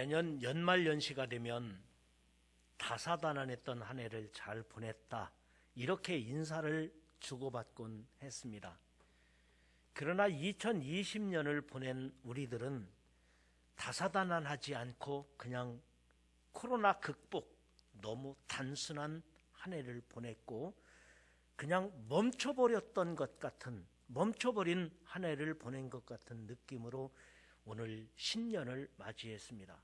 매년 연말연시가 되면 다사다난했던 한 해를 잘 보냈다, 이렇게 인사를 주고받곤 했습니다. 그러나 2020년을 보낸 우리들은 다사다난하지 않고 그냥 코로나 극복, 너무 단순한 한 해를 보냈고 그냥 멈춰버린 한 해를 보낸 것 같은 느낌으로 오늘 신년을 맞이했습니다.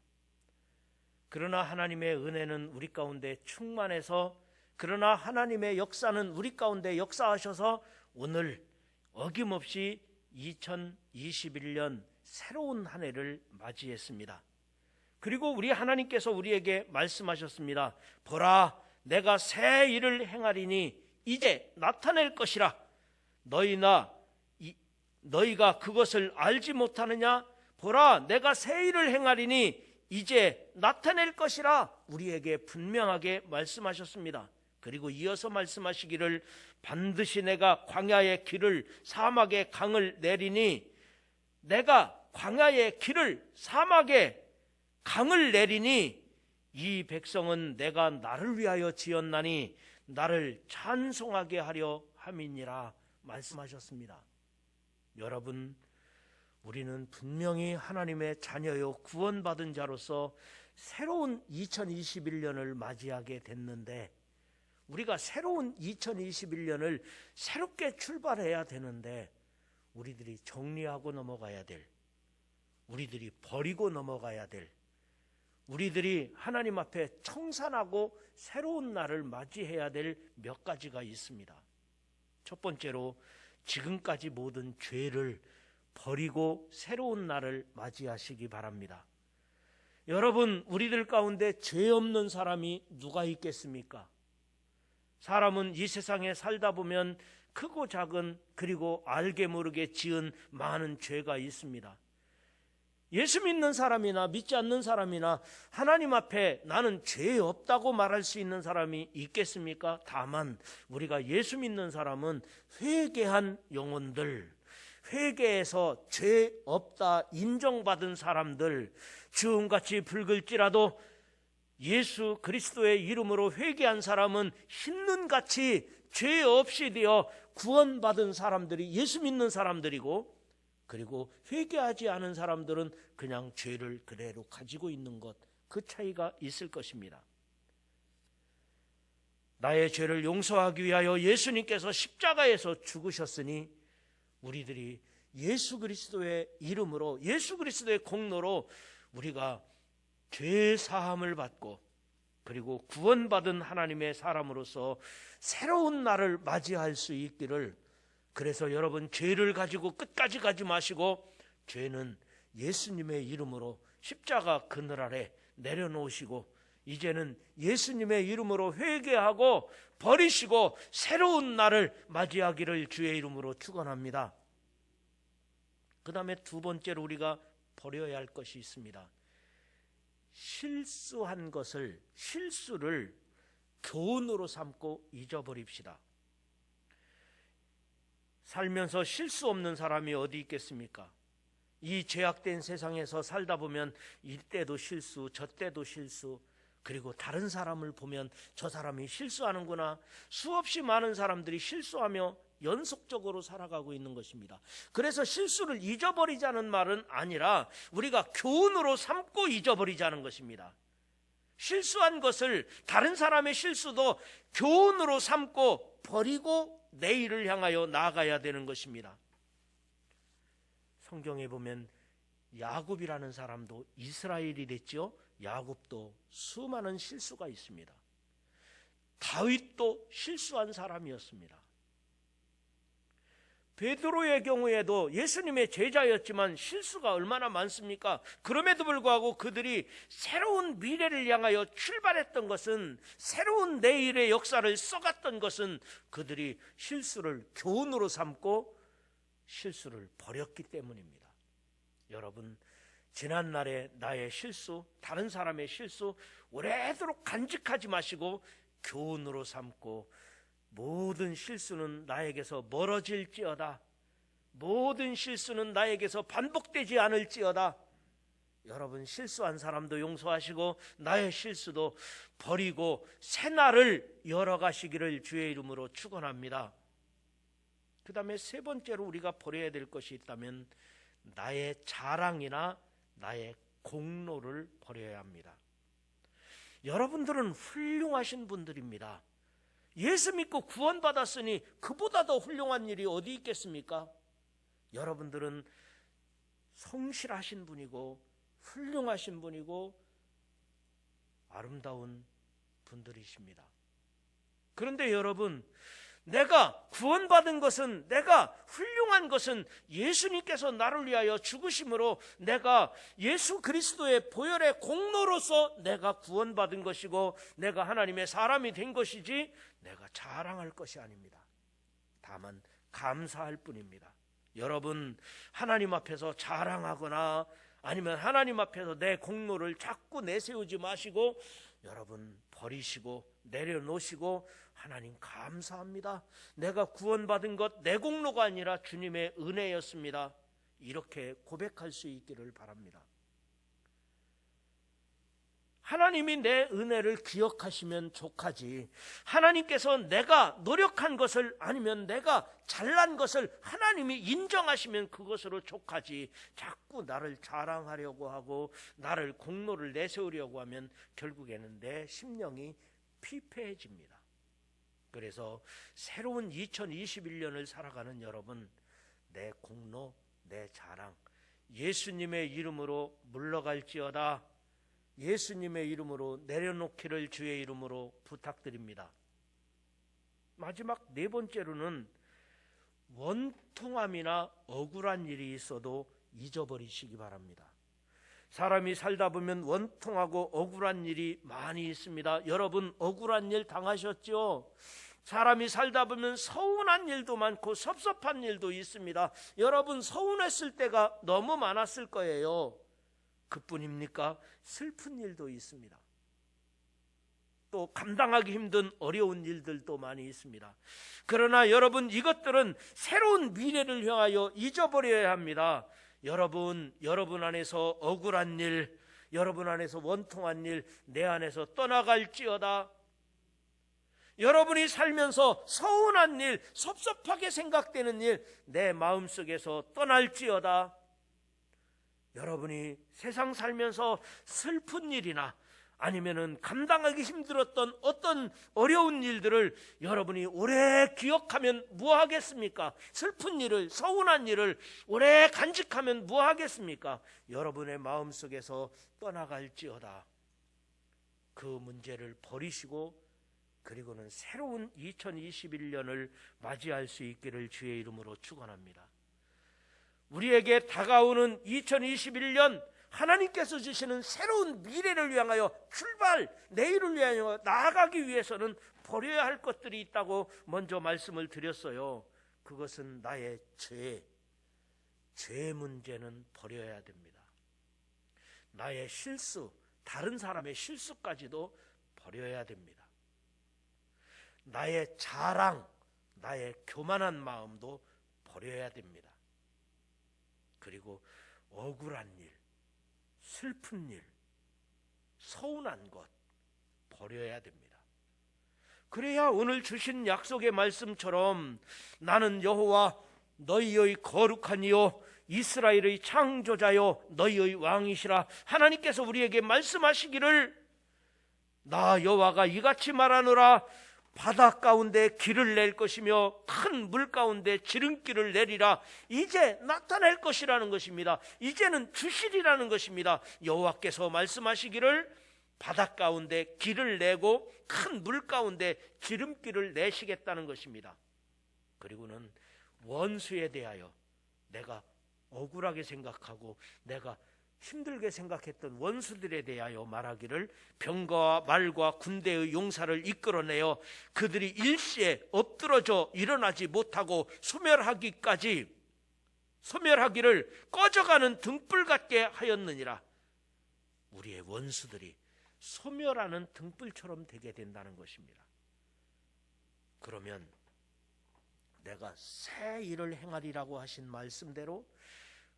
그러나 하나님의 은혜는 우리 가운데 충만해서, 그러나 하나님의 역사는 우리 가운데 역사하셔서 오늘 어김없이 2021년 새로운 한 해를 맞이했습니다. 그리고 우리 하나님께서 우리에게 말씀하셨습니다. 보라, 내가 새 일을 행하리니 이제 나타낼 것이라. 너희가 그것을 알지 못하느냐? 보라, 내가 새 일을 행하리니 이제 나타낼 것이라 우리에게 분명하게 말씀하셨습니다. 그리고 이어서 말씀하시기를 반드시 내가 광야의 길을 사막의 강을 내리니, 내가 광야의 길을 사막의 강을 내리니 이 백성은 내가 나를 위하여 지었나니 나를 찬송하게 하려 함이니라 말씀하셨습니다. 여러분, 우리는 분명히 하나님의 자녀요 구원받은 자로서 새로운 2021년을 맞이하게 됐는데, 우리가 새로운 2021년을 새롭게 출발해야 되는데 우리들이 정리하고 넘어가야 될, 우리들이 버리고 넘어가야 될, 우리들이 하나님 앞에 청산하고 새로운 날을 맞이해야 될 몇 가지가 있습니다. 첫 번째로 지금까지 모든 죄를 버리고 새로운 날을 맞이하시기 바랍니다. 여러분, 우리들 가운데 죄 없는 사람이 누가 있겠습니까? 사람은 이 세상에 살다 보면 크고 작은, 그리고 알게 모르게 지은 많은 죄가 있습니다. 예수 믿는 사람이나 믿지 않는 사람이나 하나님 앞에 나는 죄 없다고 말할 수 있는 사람이 있겠습니까? 다만 우리가 예수 믿는 사람은 회개한 영혼들, 회개해서 죄 없다 인정받은 사람들, 주음같이 붉을지라도 예수 그리스도의 이름으로 회개한 사람은 흰눈같이 죄 없이 되어 구원받은 사람들이 예수 믿는 사람들이고, 그리고 회개하지 않은 사람들은 그냥 죄를 그대로 가지고 있는 것, 그 차이가 있을 것입니다. 나의 죄를 용서하기 위하여 예수님께서 십자가에서 죽으셨으니 우리들이 예수 그리스도의 이름으로, 예수 그리스도의 공로로 우리가 죄 사함을 받고 그리고 구원받은 하나님의 사람으로서 새로운 날을 맞이할 수 있기를, 그래서 여러분, 죄를 가지고 끝까지 가지 마시고 죄는 예수님의 이름으로 십자가 그늘 아래 내려놓으시고 이제는 예수님의 이름으로 회개하고 버리시고 새로운 날을 맞이하기를 주의 이름으로 축원합니다. 그 다음에 두 번째로 우리가 버려야 할 것이 있습니다. 실수를 교훈으로 삼고 잊어버립시다. 살면서 실수 없는 사람이 어디 있겠습니까? 이 죄악된 세상에서 살다 보면 이때도 실수, 저때도 실수, 그리고 다른 사람을 보면 저 사람이 실수하는구나, 수없이 많은 사람들이 실수하며 연속적으로 살아가고 있는 것입니다. 그래서 실수를 잊어버리자는 말은 아니라 우리가 교훈으로 삼고 잊어버리자는 것입니다. 실수한 것을, 다른 사람의 실수도 교훈으로 삼고 버리고 내일을 향하여 나아가야 되는 것입니다. 성경에 보면 야곱이라는 사람도 이스라엘이 됐죠. 야곱도 수많은 실수가 있습니다. 다윗도 실수한 사람이었습니다. 베드로의 경우에도 예수님의 제자였지만 실수가 얼마나 많습니까? 그럼에도 불구하고 그들이 새로운 미래를 향하여 출발했던 것은, 새로운 내일의 역사를 써갔던 것은 그들이 실수를 교훈으로 삼고 실수를 버렸기 때문입니다. 여러분, 지난날의 나의 실수, 다른 사람의 실수 오래도록 간직하지 마시고 교훈으로 삼고, 모든 실수는 나에게서 멀어질지어다, 모든 실수는 나에게서 반복되지 않을지어다, 여러분, 실수한 사람도 용서하시고 나의 실수도 버리고 새 날을 열어가시기를 주의 이름으로 축원합니다. 그 다음에 세 번째로 우리가 버려야 될 것이 있다면 나의 자랑이나 나의 공로를 버려야 합니다. 여러분들은 훌륭하신 분들입니다. 예수 믿고 구원받았으니 그보다 더 훌륭한 일이 어디 있겠습니까? 여러분들은 성실하신 분이고 훌륭하신 분이고 아름다운 분들이십니다. 그런데 여러분, 내가 구원받은 것은, 내가 훌륭한 것은 예수님께서 나를 위하여 죽으심으로 내가 예수 그리스도의 보혈의 공로로서 내가 구원받은 것이고 내가 하나님의 사람이 된 것이지 내가 자랑할 것이 아닙니다. 다만 감사할 뿐입니다. 여러분, 하나님 앞에서 자랑하거나 아니면 하나님 앞에서 내 공로를 자꾸 내세우지 마시고 여러분 버리시고 내려놓으시고 하나님 감사합니다. 내가 구원받은 것 내 공로가 아니라 주님의 은혜였습니다. 이렇게 고백할 수 있기를 바랍니다. 하나님이 내 은혜를 기억하시면 족하지, 하나님께서 내가 노력한 것을 아니면 내가 잘난 것을 하나님이 인정하시면 그것으로 족하지, 자꾸 나를 자랑하려고 하고 나를 공로를 내세우려고 하면 결국에는 내 심령이 피폐해집니다. 그래서 새로운 2021년을 살아가는 여러분, 내 공로, 내 자랑 예수님의 이름으로 물러갈지어다. 예수님의 이름으로 내려놓기를 주의 이름으로 부탁드립니다. 마지막 네 번째로는 원통함이나 억울한 일이 있어도 잊어버리시기 바랍니다. 사람이 살다 보면 원통하고 억울한 일이 많이 있습니다. 여러분, 억울한 일 당하셨죠? 사람이 살다 보면 서운한 일도 많고 섭섭한 일도 있습니다. 여러분, 서운했을 때가 너무 많았을 거예요. 그뿐입니까? 슬픈 일도 있습니다. 또 감당하기 힘든 어려운 일들도 많이 있습니다. 그러나 여러분, 이것들은 새로운 미래를 향하여 잊어버려야 합니다. 여러분 안에서 억울한 일, 여러분 안에서 원통한 일, 내 안에서 떠나갈지어다. 여러분이 살면서 서운한 일, 섭섭하게 생각되는 일, 내 마음속에서 떠날지어다. 여러분이 세상 살면서 슬픈 일이나 아니면은 감당하기 힘들었던 어떤 어려운 일들을 여러분이 오래 기억하면 뭐 하겠습니까? 슬픈 일을, 서운한 일을 오래 간직하면 뭐 하겠습니까? 여러분의 마음속에서 떠나갈지어다. 그 문제를 버리시고 그리고는 새로운 2021년을 맞이할 수 있기를 주의 이름으로 축원합니다. 우리에게 다가오는 2021년, 하나님께서 주시는 새로운 미래를 향하여 출발, 내일을 위하여 나아가기 위해서는 버려야 할 것들이 있다고 먼저 말씀을 드렸어요. 그것은 나의 죄 문제는 버려야 됩니다. 나의 실수, 다른 사람의 실수까지도 버려야 됩니다. 나의 자랑, 나의 교만한 마음도 버려야 됩니다. 그리고 억울한 일, 슬픈 일, 서운한 것 버려야 됩니다. 그래야 오늘 주신 약속의 말씀처럼 나는 여호와 너희의 거룩한 이요 이스라엘의 창조자요 너희의 왕이시라, 하나님께서 우리에게 말씀하시기를 나 여호와가 이같이 말하노라. 바다 가운데 길을 낼 것이며 큰 물 가운데 지름길을 내리라. 이제 나타날 것이라는 것입니다. 이제는 주시리라는 것입니다. 여호와께서 말씀하시기를 바다 가운데 길을 내고 큰 물 가운데 지름길을 내시겠다는 것입니다. 그리고는 원수에 대하여 내가 억울하게 생각하고 내가 힘들게 생각했던 원수들에 대하여 말하기를 병과 말과 군대의 용사를 이끌어내어 그들이 일시에 엎드러져 일어나지 못하고 소멸하기를 꺼져가는 등불 같게 하였느니라. 우리의 원수들이 소멸하는 등불처럼 되게 된다는 것입니다. 그러면 내가 새 일을 행하리라고 하신 말씀대로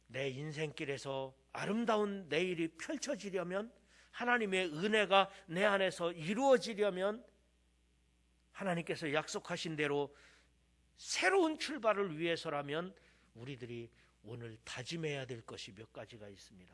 내 인생길에서 아름다운 내일이 펼쳐지려면, 하나님의 은혜가 내 안에서 이루어지려면, 하나님께서 약속하신 대로 새로운 출발을 위해서라면 우리들이 오늘 다짐해야 될 것이 몇 가지가 있습니다.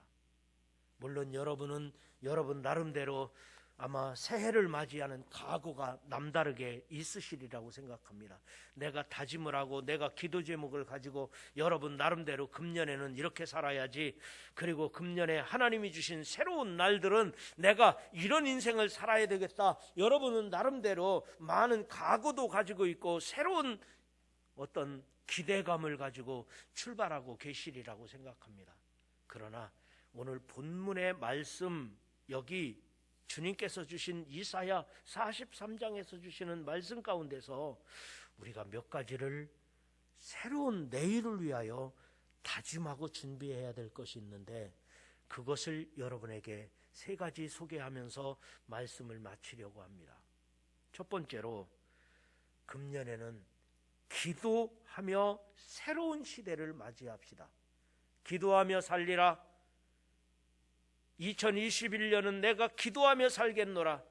물론 여러분은 여러분 나름대로 아마 새해를 맞이하는 각오가 남다르게 있으시리라고 생각합니다. 내가 다짐을 하고 내가 기도 제목을 가지고 여러분 나름대로 금년에는 이렇게 살아야지, 그리고 금년에 하나님이 주신 새로운 날들은 내가 이런 인생을 살아야 되겠다, 여러분은 나름대로 많은 각오도 가지고 있고 새로운 어떤 기대감을 가지고 출발하고 계시리라고 생각합니다. 그러나 오늘 본문의 말씀, 여기 주님께서 주신 이사야 43장에서 주시는 말씀 가운데서 우리가 몇 가지를 새로운 내일을 위하여 다짐하고 준비해야 될 것이 있는데, 그것을 여러분에게 세 가지 소개하면서 말씀을 마치려고 합니다. 첫 번째로, 금년에는 기도하며 새로운 시대를 맞이합시다. 기도하며 살리라. 2021년은 내가 기도하며 살겠노라.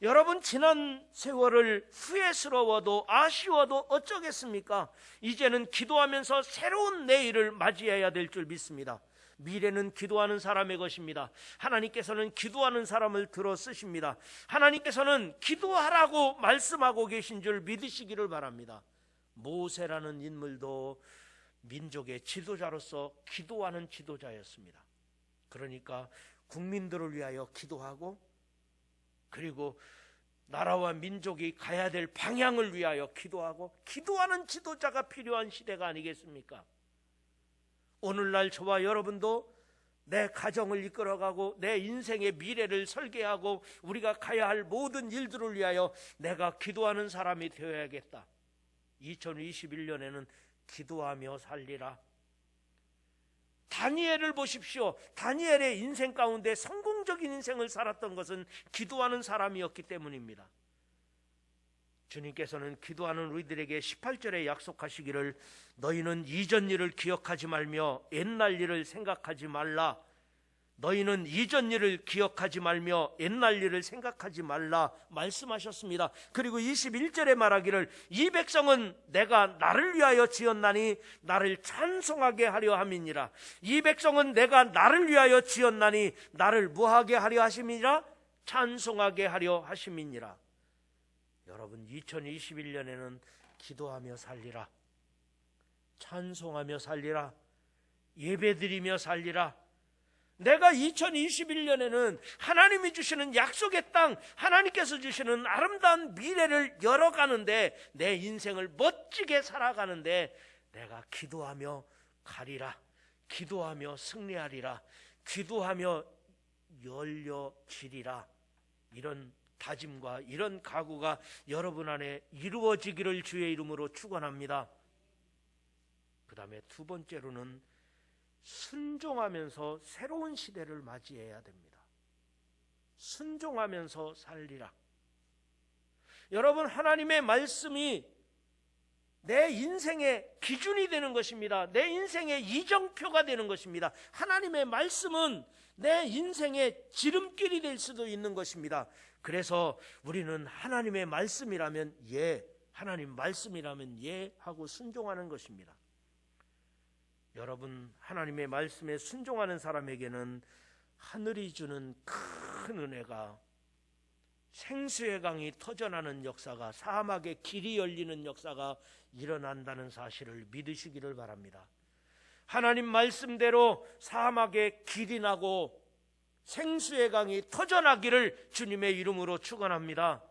여러분, 지난 세월을 후회스러워도 아쉬워도 어쩌겠습니까? 이제는 기도하면서 새로운 내일을 맞이해야 될 줄 믿습니다. 미래는 기도하는 사람의 것입니다. 하나님께서는 기도하는 사람을 들어 쓰십니다. 하나님께서는 기도하라고 말씀하고 계신 줄 믿으시기를 바랍니다. 모세라는 인물도 민족의 지도자로서 기도하는 지도자였습니다. 그러니까 국민들을 위하여 기도하고, 그리고 나라와 민족이 가야 될 방향을 위하여 기도하고, 기도하는 지도자가 필요한 시대가 아니겠습니까? 오늘날 저와 여러분도 내 가정을 이끌어가고 내 인생의 미래를 설계하고 우리가 가야 할 모든 일들을 위하여 내가 기도하는 사람이 되어야겠다. 2021년에는 기도하며 살리라. 다니엘을 보십시오. 다니엘의 인생 가운데 성공적인 인생을 살았던 것은 기도하는 사람이었기 때문입니다. 주님께서는 기도하는 우리들에게 18절에 약속하시기를, 너희는 이전 일을 기억하지 말며 옛날 일을 생각하지 말라. 너희는 이전 일을 기억하지 말며 옛날 일을 생각하지 말라 말씀하셨습니다. 그리고 21절에 말하기를, 이 백성은 내가 나를 위하여 지었나니 나를 찬송하게 하려 함이니라. 이 백성은 내가 나를 위하여 지었나니 나를 뭐하게 하려 하심이니라? 찬송하게 하려 하심이니라. 여러분, 2021년에는 기도하며 살리라, 찬송하며 살리라, 예배드리며 살리라. 내가 2021년에는 하나님이 주시는 약속의 땅, 하나님께서 주시는 아름다운 미래를 열어가는데, 내 인생을 멋지게 살아가는데 내가 기도하며 가리라, 기도하며 승리하리라, 기도하며 열려지리라. 이런 다짐과 이런 각오가 여러분 안에 이루어지기를 주의 이름으로 축원합니다. 그 다음에 두 번째로는 순종하면서 새로운 시대를 맞이해야 됩니다. 순종하면서 살리라. 여러분, 하나님의 말씀이 내 인생의 기준이 되는 것입니다. 내 인생의 이정표가 되는 것입니다. 하나님의 말씀은 내 인생의 지름길이 될 수도 있는 것입니다. 그래서 우리는 하나님의 말씀이라면 예, 하나님 말씀이라면 예 하고 순종하는 것입니다. 여러분, 하나님의 말씀에 순종하는 사람에게는 하늘이 주는 큰 은혜가, 생수의 강이 터져나는 역사가, 사막의 길이 열리는 역사가 일어난다는 사실을 믿으시기를 바랍니다. 하나님 말씀대로 사막의 길이 나고 생수의 강이 터져나기를 주님의 이름으로 축원합니다.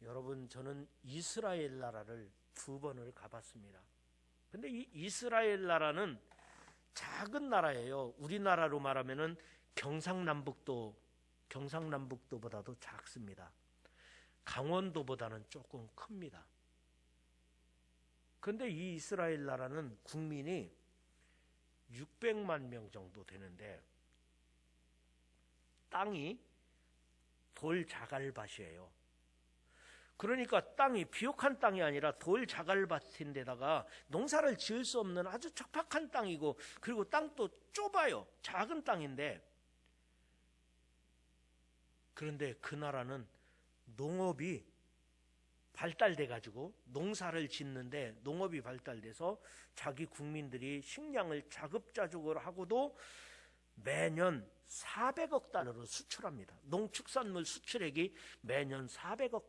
여러분, 저는 이스라엘 나라를 2번을 가봤습니다. 근데 이 이스라엘 나라는 작은 나라예요. 우리나라로 말하면은 경상남북도보다도 작습니다. 강원도보다는 조금 큽니다. 근데 이 이스라엘 나라는 국민이 600만 명 정도 되는데, 땅이 돌 자갈밭이에요. 그러니까 땅이 비옥한 땅이 아니라 돌 자갈밭인데다가 농사를 지을 수 없는 아주 척박한 땅이고, 그리고 땅도 좁아요. 작은 땅인데, 그런데 그 나라는 농업이 발달돼 가지고 농사를 짓는데, 농업이 발달돼서 자기 국민들이 식량을 자급자족을 하고도 매년 400억 달러로 수출합니다. 농축산물 수출액이 매년 40억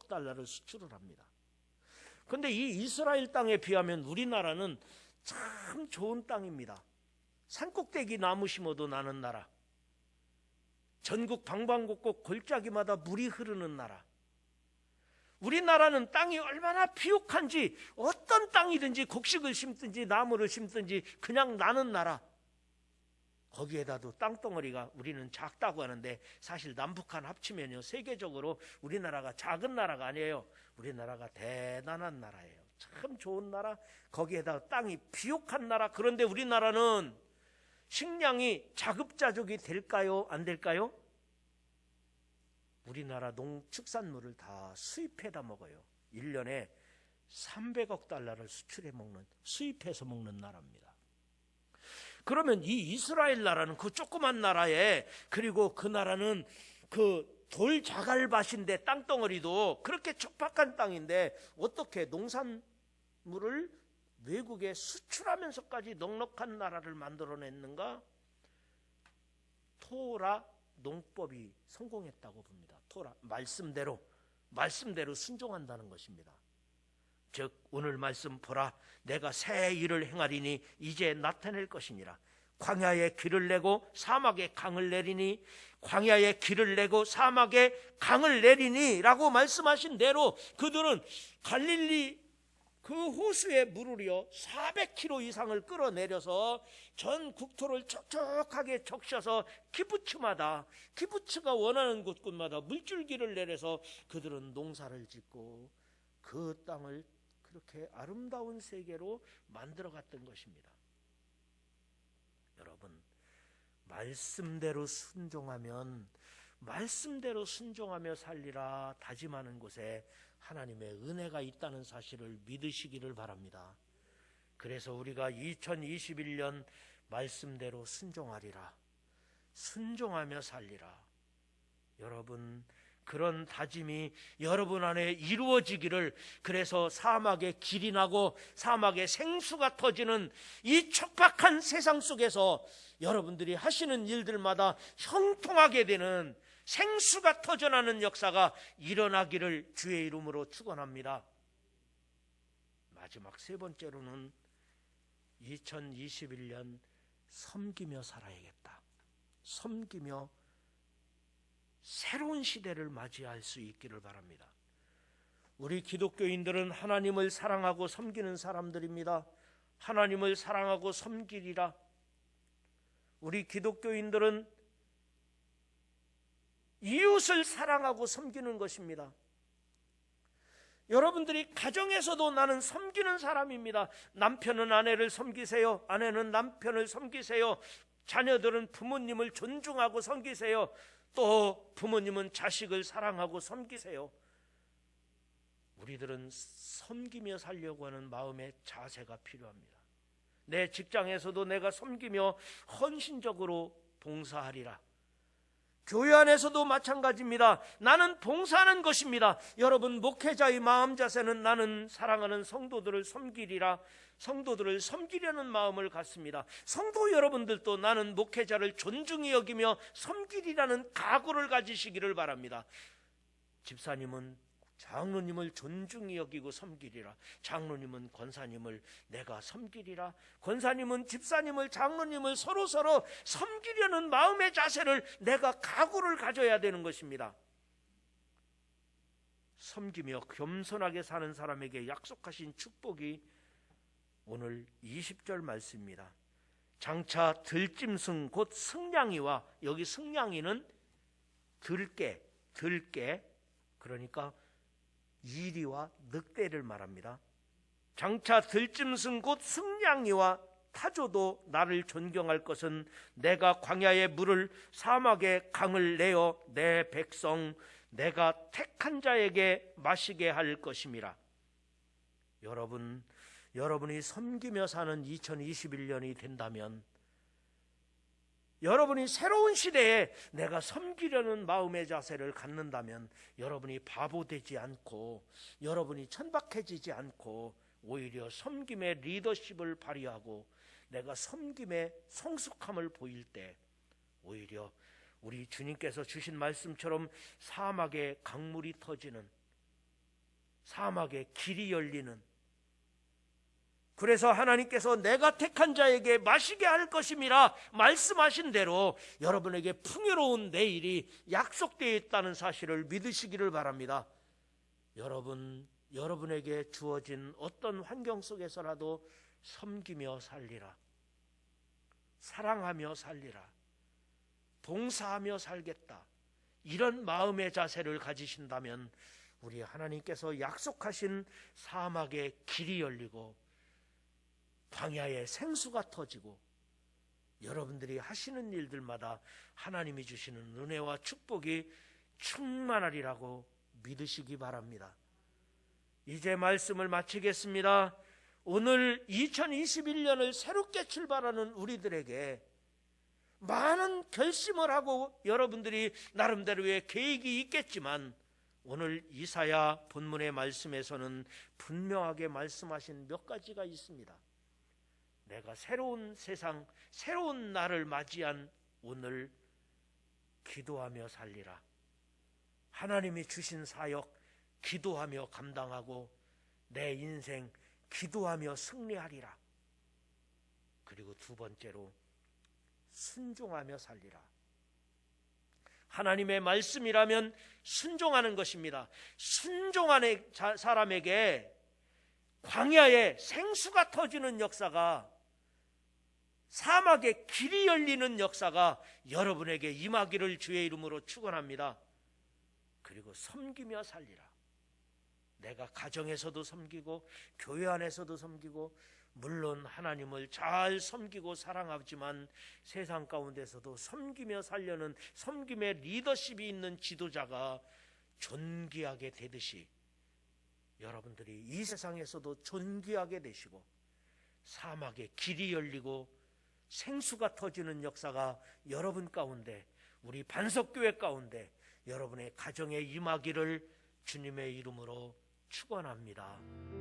달러를 수출을 합니다. 그런데 이 이스라엘 땅에 비하면 우리나라는 참 좋은 땅입니다. 산꼭대기 나무 심어도 나는 나라, 전국 방방곡곡 골짜기마다 물이 흐르는 나라. 우리나라는 땅이 얼마나 비옥한지, 어떤 땅이든지 곡식을 심든지 나무를 심든지 그냥 나는 나라. 거기에다도 땅덩어리가 우리는 작다고 하는데, 사실 남북한 합치면요, 세계적으로 우리나라가 작은 나라가 아니에요. 우리나라가 대단한 나라예요. 참 좋은 나라, 거기에다 땅이 비옥한 나라. 그런데 우리나라는 식량이 자급자족이 될까요? 안 될까요? 우리나라 농축산물을 다 수입해다 먹어요. 1년에 300억 달러를 수입해서 먹는 나라입니다. 그러면 이 이스라엘 나라는 그 조그만 나라에, 그리고 그 나라는 그 돌 자갈밭인데 땅덩어리도 그렇게 척박한 땅인데 어떻게 농산물을 외국에 수출하면서까지 넉넉한 나라를 만들어냈는가? 토라 농법이 성공했다고 봅니다. 토라 말씀대로 순종한다는 것입니다. 즉 오늘 말씀 보라, 내가 새 일을 행하리니 이제 나타낼 것이니라. 광야에 길을 내고 사막에 강을 내리니, 광야에 길을 내고 사막에 강을 내리니 라고 말씀하신 대로 그들은 갈릴리 그 호수의 물을요 400km 이상을 끌어내려서 전 국토를 촉촉하게 적셔서 키부츠가 원하는 곳곳마다 물줄기를 내려서 그들은 농사를 짓고 그 땅을 그렇게 아름다운 세계로 만들어갔던 것입니다. 여러분, 말씀대로 순종하며 살리라 다짐하는 곳에 하나님의 은혜가 있다는 사실을 믿으시기를 바랍니다. 그래서 우리가 2021년 말씀대로 순종하리라, 순종하며 살리라. 여러분, 그런 다짐이 여러분 안에 이루어지기를, 그래서 사막에 길이 나고 사막에 생수가 터지는 이 척박한 세상 속에서 여러분들이 하시는 일들마다 형통하게 되는, 생수가 터져나는 역사가 일어나기를 주의 이름으로 축원합니다. 마지막 세 번째로는 2021년 섬기며 살아야겠다. 섬기며 새로운 시대를 맞이할 수 있기를 바랍니다. 우리 기독교인들은 하나님을 사랑하고 섬기는 사람들입니다. 하나님을 사랑하고 섬기리라. 우리 기독교인들은 이웃을 사랑하고 섬기는 것입니다. 여러분들이 가정에서도 나는 섬기는 사람입니다. 남편은 아내를 섬기세요. 아내는 남편을 섬기세요. 자녀들은 부모님을 존중하고 섬기세요. 또 부모님은 자식을 사랑하고 섬기세요. 우리들은 섬기며 살려고 하는 마음의 자세가 필요합니다. 내 직장에서도 내가 섬기며 헌신적으로 봉사하리라. 교회 안에서도 마찬가지입니다. 나는 봉사하는 것입니다. 여러분, 목회자의 마음 자세는 나는 사랑하는 성도들을 섬기리라. 성도들을 섬기려는 마음을 갖습니다. 성도 여러분들도 나는 목회자를 존중히 여기며 섬기리라는 각오를 가지시기를 바랍니다. 집사님은 장로님을 존중히 여기고 섬기리라. 장로님은 권사님을 내가 섬기리라. 권사님은 집사님을, 장로님을 서로 섬기려는 마음의 자세를 내가 각오를 가져야 되는 것입니다. 섬기며 겸손하게 사는 사람에게 약속하신 축복이 오늘 20절 말씀입니다. 장차 들짐승 곧 승냥이와, 여기 승냥이는 들깨, 그러니까 이리와 늑대를 말합니다. 장차 들짐승 곧 승냥이와 타조도 나를 존경할 것은 내가 광야의 물을 사막의 강을 내어 내 백성 내가 택한 자에게 마시게 할 것임이라. 여러분이 섬기며 사는 2021년이 된다면, 여러분이 새로운 시대에 내가 섬기려는 마음의 자세를 갖는다면, 여러분이 바보 되지 않고, 여러분이 천박해지지 않고, 오히려 섬김의 리더십을 발휘하고 내가 섬김의 성숙함을 보일 때, 오히려 우리 주님께서 주신 말씀처럼 사막에 강물이 터지는, 사막에 길이 열리는, 그래서 하나님께서 내가 택한 자에게 마시게 할 것임이라 말씀하신 대로 여러분에게 풍요로운 내일이 약속되어 있다는 사실을 믿으시기를 바랍니다. 여러분에게 주어진 어떤 환경 속에서라도 섬기며 살리라, 사랑하며 살리라, 봉사하며 살겠다, 이런 마음의 자세를 가지신다면 우리 하나님께서 약속하신 사막에 길이 열리고 광야에 생수가 터지고 여러분들이 하시는 일들마다 하나님이 주시는 은혜와 축복이 충만하리라고 믿으시기 바랍니다. 이제 말씀을 마치겠습니다. 오늘 2021년을 새롭게 출발하는 우리들에게 많은 결심을 하고 여러분들이 나름대로의 계획이 있겠지만, 오늘 이사야 본문의 말씀에서는 분명하게 말씀하신 몇 가지가 있습니다. 내가 새로운 세상, 새로운 날을 맞이한 오늘 기도하며 살리라. 하나님이 주신 사역 기도하며 감당하고 내 인생 기도하며 승리하리라. 그리고 두 번째로 순종하며 살리라. 하나님의 말씀이라면 순종하는 것입니다. 순종하는 사람에게 광야에 생수가 터지는 역사가, 사막에 길이 열리는 역사가 여러분에게 임하기를 주의 이름으로 축원합니다. 그리고 섬기며 살리라. 내가 가정에서도 섬기고 교회 안에서도 섬기고, 물론 하나님을 잘 섬기고 사랑하지만 세상 가운데서도 섬기며 살려는 섬김의 리더십이 있는 지도자가 존귀하게 되듯이 여러분들이 이 세상에서도 존귀하게 되시고, 사막에 길이 열리고 생수가 터지는 역사가 여러분 가운데, 우리 반석교회 가운데 여러분의 가정에 임하기를 주님의 이름으로 축원합니다.